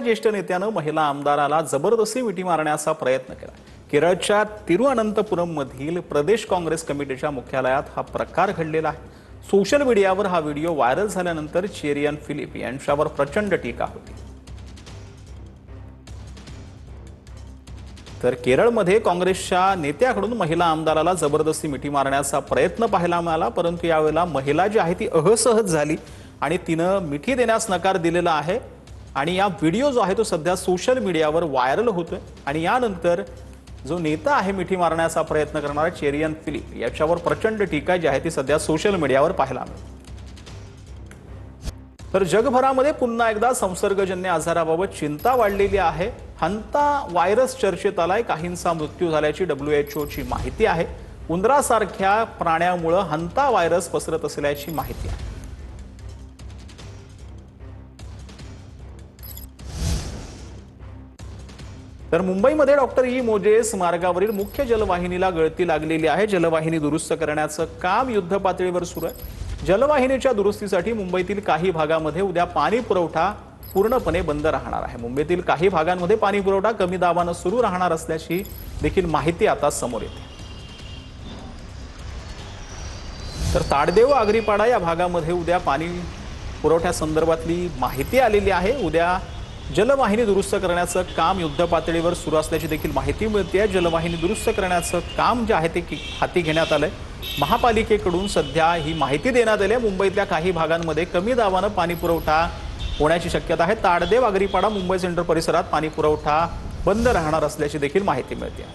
ज्येष्ठ नेत्यानं महिला आमदाराला जबरदस्ती मिठी मारण्याचा प्रयत्न केला। केरळच्या तिरुअनंतपुरम मधील प्रदेश काँग्रेस कमिटीच्या मुख्यालयात हा प्रकार घडलेला आहे। सोशल मीडियावर हा व्हिडिओ व्हायरल झाल्यानंतर चेरियन फिलिप यांच्यावर प्रचंड टीका होती। तर केरळमध्ये काँग्रेसच्या नेत्याकडून महिला आमदाराला जबरदस्ती मिठी मारण्याचा प्रयत्न पाहायला मिळाला, परंतु यावेळेला महिला जी आहे ती असहज झाली आणि तिने मिठी देण्यास नकार दिलेला आहे। आणि या व्हिडिओ जो आहे तो सध्या सोशल मीडियावर व्हायरल होतोय आणि यानंतर जो नेता आहे मिठी मारण्याचा प्रयत्न करणारा चेरियन फिलिप याच्यावर प्रचंड टीका जी आहे ती सध्या सोशल मीडियावर पाहायला मिळते। तर जगभरामध्ये पुन्हा एकदा संसर्गजन्य आजाराबाबत चिंता वाढलेली आहे। हंता व्हायरस चर्चेत आलाय। काहींचा मृत्यू झाल्याची WHO ची माहिती आहे। उंदरासारख्या प्राण्यामुळे हंता व्हायरस पसरत असल्याची माहिती आहे। तर मुंबईमध्ये डॉक्टर ई मोजेस मार्गावरील मुख्य जलवाहिनीला गळती लागलेली आहे। जलवाहिनी दुरुस्त करण्याचं काम युद्धपातळीवर सुरू आहे। जलवाहिनीच्या दुरुस्तीसाठी मुंबईतील काही भागामध्ये उद्या पाणी पुरवठा पूर्णपणे बंद राहणार आहे। मुंबईतील काही भागांमध्ये पाणी पुरवठा कमी दाबाने सुरू राहणार असल्याची देखील माहिती आता समोर येते। तर ताडदेव आगरीपाडा या भागामध्ये उद्या पाणी पुरवठ्यासंदर्भातली माहिती आलेली आहे। उद्या जलवाहिनी दुरुस्त करण्याचं काम युद्धपातळीवर सुरू असल्याची देखील माहिती मिळते। जलवाहिनी दुरुस्त करण्याचं काम जे आहे ते हाती घेण्यात आलंय। महापालिकेकडून सध्या ही माहिती देण्यात आली आहे। मुंबईतल्या काही भागांमध्ये कमी दाबाने पाणी पुरवठा होण्याची शक्यता आहे। ताडदेव आगरीपाडा मुंबई सेंट्रल परिसरात पाणी पुरवठा बंद राहणार असल्याची देखील माहिती मिळते।